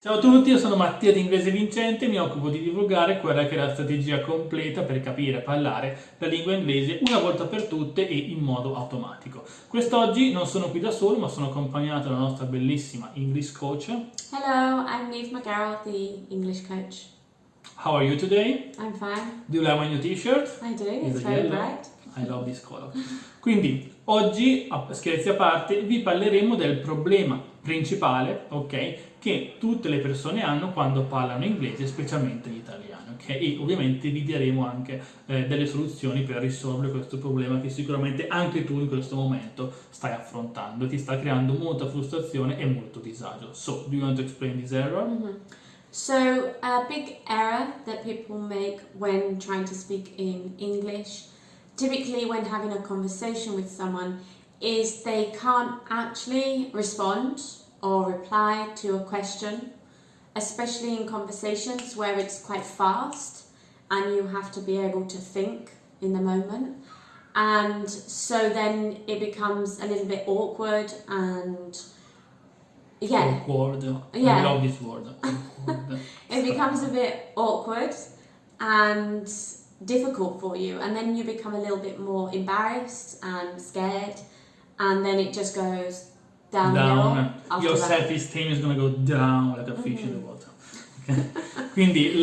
Ciao a tutti, io sono Mattia di Inglese Vincente e mi occupo di divulgare quella che è la strategia completa per capire e parlare la lingua inglese una volta per tutte e in modo automatico. Quest'oggi non sono qui da solo, ma sono accompagnato dalla nostra bellissima English Coach. Hello, I'm Niamh McGarrell, the English coach. How are you today? I'm fine. Do you like my new t-shirt? I do, Is it's it very yellow? bright. I love this color. Quindi, oggi, scherzi a parte, vi parleremo del problema principale, ok, che tutte le persone hanno quando parlano inglese, specialmente gli italiani, ok? E ovviamente vi daremo anche delle soluzioni per risolvere questo problema che sicuramente anche tu in questo momento stai affrontando e ti sta creando molta frustrazione e molto disagio. So, do you want to explain this error? So, a big error that people make when trying to speak in English, typically when having a conversation with someone, is they can't actually respond or reply to a question, especially in conversations where it's quite fast and you have to be able to think in the moment. And so then it becomes a little bit awkward and Awkward. Yeah. I love this word. Awkward. it becomes a bit awkward and difficult for you, and then you become a little bit more embarrassed and scared, and then it just goes downhill. After Your that. self-esteem is gonna go down like a fish in the water. Okay? Quindi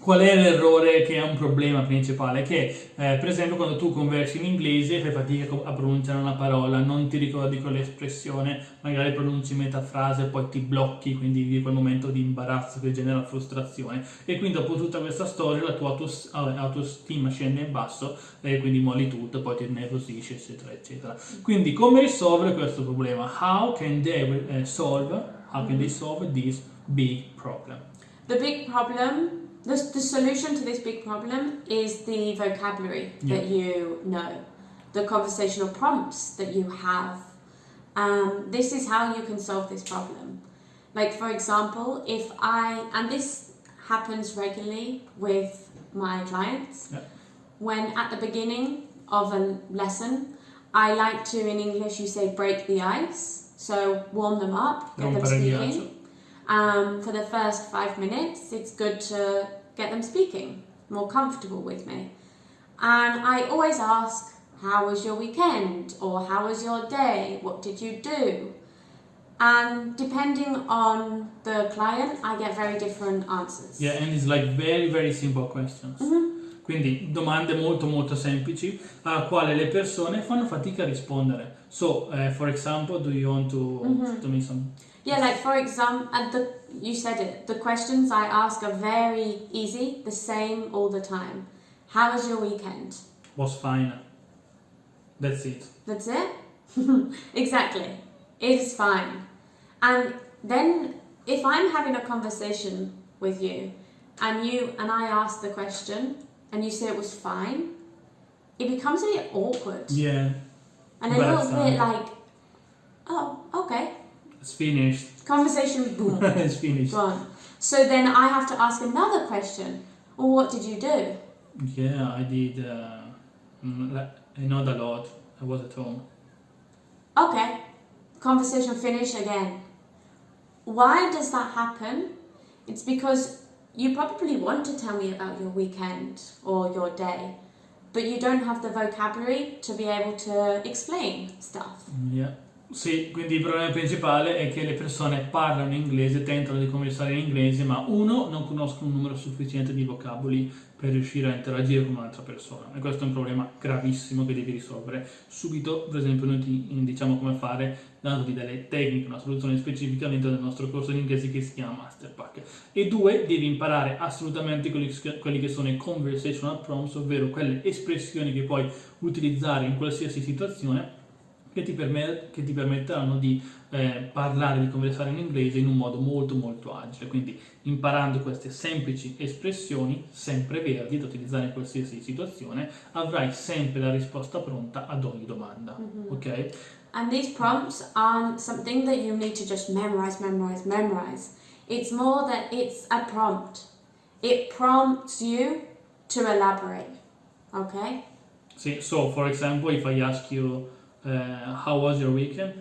qual è l'errore che è un problema principale? Che per esempio quando tu conversi in inglese fai fatica a pronunciare una parola, non ti ricordi quell'espressione, magari pronunci metà frase e poi ti blocchi, quindi vivi quel momento di imbarazzo che genera frustrazione e quindi dopo tutta questa storia la tua autostima scende in basso e quindi molli tutto, poi ti nervosisci eccetera eccetera. Quindi come risolvere questo problema? How can they solve this big problem? The big problem, the solution to this big problem is the vocabulary that you know, the conversational prompts that you have. This is how you can solve this problem. Like, for example, and this happens regularly with my clients, when at the beginning of a lesson, I like to, in English, you say break the ice, so warm them up, get them speaking. For the first 5 minutes, it's good to get them speaking, more comfortable with me. And I always ask, how was your weekend? Or how was your day? What did you do? And depending on the client, I get very different answers. Yeah, and it's like very, very simple questions. Quindi domande molto molto semplici a quale le persone fanno fatica a rispondere. So, for example, do you want to tell me some? Yeah, like for example, you said it, the questions I ask are very easy, the same all the time. How was your weekend? Was fine. That's it. That's it? Exactly. It is fine. And then if I'm having a conversation with you and I ask the question and you say it was fine, it becomes a bit awkward. Yeah. And a little bit like, oh, okay. It's finished. Conversation, boom. It's finished. Gone. So then I have to ask another question. Well, what did you do? Yeah, I did. Not a lot. I was at home. Okay. Conversation finish again. Why does that happen? It's because you probably want to tell me about your weekend or your day, but you don't have the vocabulary to be able to explain stuff. Yeah. Sì, quindi il problema principale è che le persone parlano inglese, tentano di conversare in inglese, ma uno, non conoscono un numero sufficiente di vocaboli per riuscire a interagire con un'altra persona. E questo è un problema gravissimo che devi risolvere subito. Per esempio noi ti diciamo come fare, dandoti delle tecniche, una soluzione specifica all'interno del nostro corso di inglese che si chiama Master Pack. E due, devi imparare assolutamente quelli che sono i conversational prompts, ovvero quelle espressioni che puoi utilizzare in qualsiasi situazione che ti permetteranno di parlare, di conversare in inglese in un modo molto molto agile. Quindi imparando queste semplici espressioni, sempre verdi, da utilizzare in qualsiasi situazione, avrai sempre la risposta pronta ad ogni domanda. Ok? And these prompts aren't something that you need to just memorize. It's more that it's a prompt. It prompts you to elaborate. Okay? So, for example, if I ask you how was your weekend?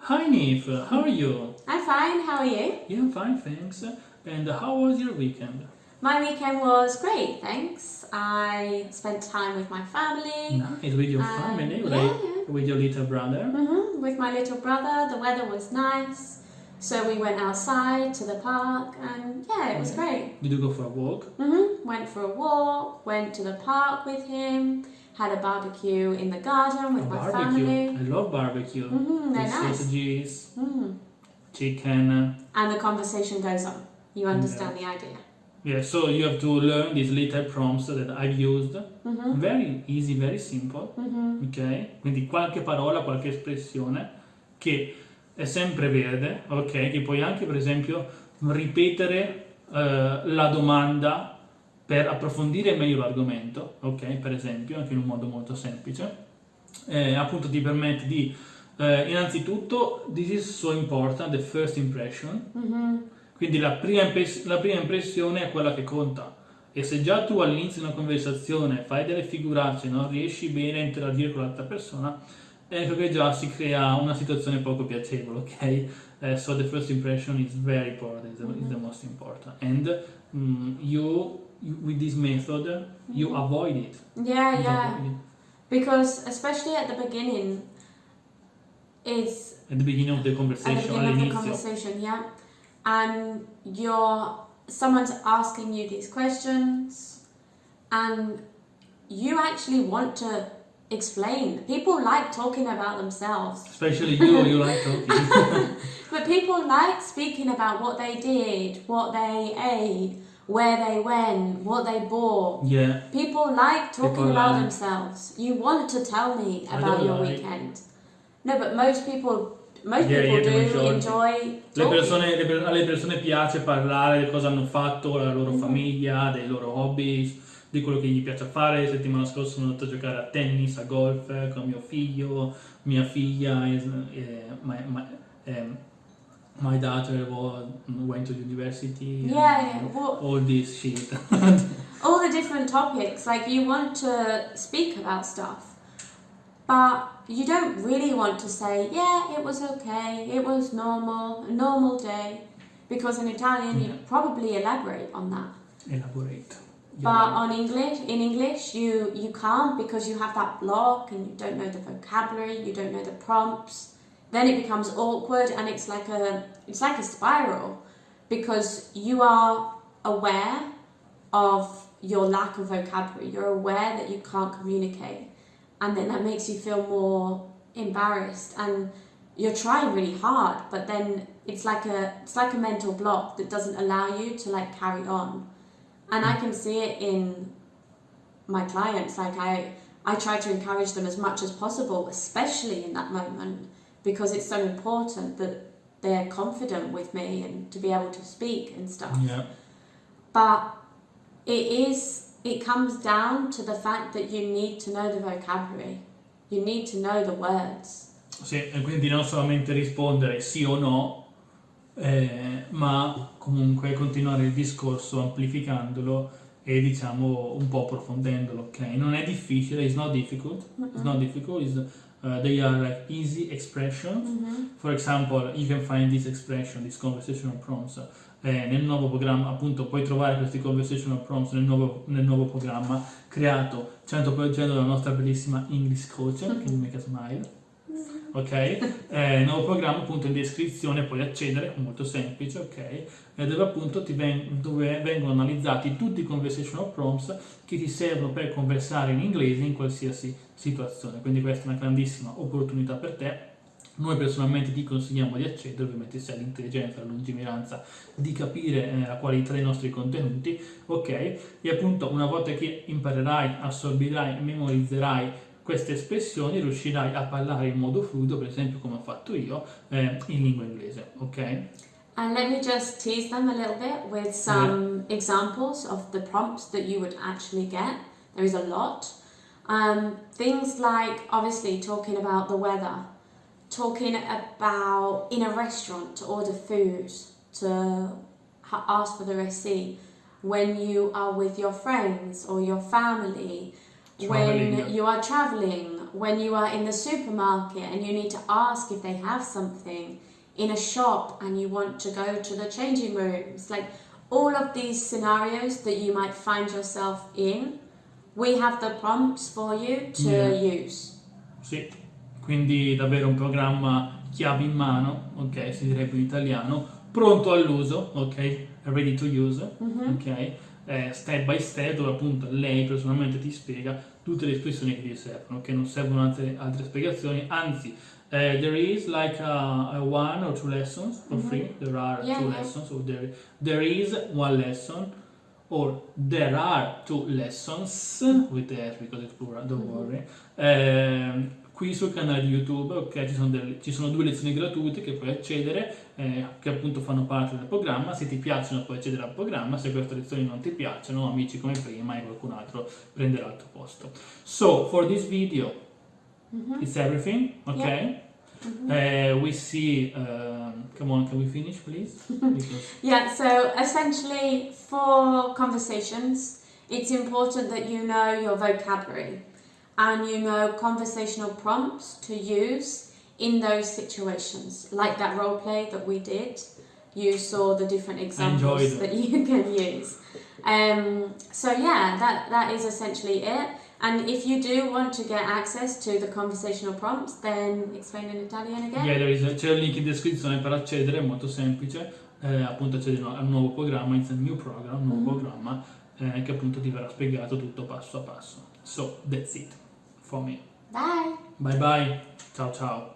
Hi Niamh, how are you? I'm fine, how are you? Yeah, I'm fine, thanks. And how was your weekend? My weekend was great, thanks. I spent time with my family. Nice, with your family, yeah. with your little brother. With my little brother. The weather was nice, so we went outside to the park, and yeah, it was great. Did you go for a walk? Went for a walk, went to the park with him, had a barbecue in the garden with my family. I love barbecue. They're nice. Sausages, chicken. And the conversation goes on. You understand the idea. Yeah, so you have to learn these little prompts that I've used. Very easy, very simple. Ok? Quindi qualche parola, qualche espressione che è sempre verde, ok? Che puoi anche, per esempio, ripetere la domanda per approfondire meglio l'argomento, ok? Per esempio, anche in un modo molto semplice. Appunto ti permette di, innanzitutto, this is so important, the first impression. Quindi la prima impressione è quella che conta, e se già tu all'inizio di una conversazione fai delle figuracce, non riesci bene a interagire con l'altra persona, ecco che già si crea una situazione poco piacevole, ok? So the first impression is very important, is the most important, and you with this method you avoid it. Yeah. Because especially at the beginning, it's at the beginning of the conversation. At the beginning of the conversation, yeah. And someone's asking you these questions, and you actually want to explain. People like talking about themselves. Especially you like talking. But people like speaking about what they did, what they ate, where they went, what they bought. Yeah. People like talking about themselves. You want to tell me about your weekend. No, but most people do enjoy talking. Alle persone piace parlare di cosa hanno fatto, la loro famiglia, dei loro hobby, di quello che gli piace fare. Settimana scorsa sono andato a giocare a tennis, a golf con mio figlio, mia figlia, my daughter went to university. All this shit. All the different topics, like you want to speak about stuff, but you don't really want to say, yeah, it was okay, it was a normal day, because in Italian you probably elaborate on that. Elaborate. But in English you can't, because you have that block and you don't know the vocabulary, you don't know the prompts. Then it becomes awkward, and it's like a spiral, because you are aware of your lack of vocabulary, you're aware that you can't communicate, and then that makes you feel more embarrassed, and you're trying really hard, but then it's like a mental block that doesn't allow you to like carry on. And I can see it in my clients. Like I try to encourage them as much as possible, especially in that moment, because it's so important that they're confident with me and to be able to speak and stuff. Yeah. But it comes down to the fact that you need to know the vocabulary. You need to know the words. Sì, e quindi non solamente rispondere sì o no, ma comunque continuare il discorso amplificandolo e diciamo un po' approfondendolo, ok? Non è difficile, it's not difficult, they are like easy expressions. For example, you can find this expression, this conversational prompts, nel nuovo programma, appunto puoi trovare questi conversational prompts nel nuovo programma creato 100% dalla nostra bellissima English Coach, che mi make a smile. Ok? Nuovo programma, appunto in descrizione puoi accedere, molto semplice, ok? Dove appunto dove vengono analizzati tutti i conversational prompts che ti servono per conversare in inglese in qualsiasi situazione. Quindi questa è una grandissima opportunità per te. Noi personalmente ti consigliamo di accedere, ovviamente se hai l'intelligenza, la lungimiranza di capire la qualità dei nostri contenuti, ok? E appunto una volta che imparerai, assorbirai, memorizzerai queste espressioni, riuscirai a parlare in modo fluido, per esempio come ho fatto io, in lingua inglese, ok? And let me just tease them a little bit with some examples of the prompts that you would actually get. There is a lot. Things like, obviously, talking about the weather, talking about in a restaurant to order food, to ask for the receipt, when you are with your friends or your family, when you are traveling, when you are in the supermarket and you need to ask if they have something, in a shop and you want to go to the changing rooms, like all of these scenarios that you might find yourself in, we have the prompts for you to use. Sì, quindi davvero un programma chiave in mano, ok, si direbbe in italiano, pronto all'uso, ok, ready to use, ok, step by step, dove appunto lei personalmente ti spiega tutte le espressioni che ti servono, che non servono altre spiegazioni, anzi, there is like a 1 or 2 lessons for free, there are 2 lessons, or there is 1 lesson, or there are 2 lessons, with the S because it's plural, don't worry. Qui sul canale di YouTube, ok, ci sono 2 lezioni gratuite che puoi accedere, che appunto fanno parte del programma. Se ti piacciono puoi accedere al programma, se queste lezioni non ti piacciono, amici come prima e qualcun altro prenderà il tuo posto. So, for this video, it's everything, ok? We see, come on, can we finish please? Yeah, so essentially for conversations, it's important that you know your vocabulary and you know conversational prompts to use in those situations. Like that role play that we did, you saw the different examples that you can use. So yeah, that is essentially it. And if you do want to get access to the conversational prompts, then explain in Italian again. Yeah, c'è il link in descrizione per accedere, è molto semplice, appunto accedere al nuovo programma, it's a new program, un nuovo programma, che appunto ti verrà spiegato tutto passo a passo. So, that's it for me. Bye! Bye bye, ciao ciao.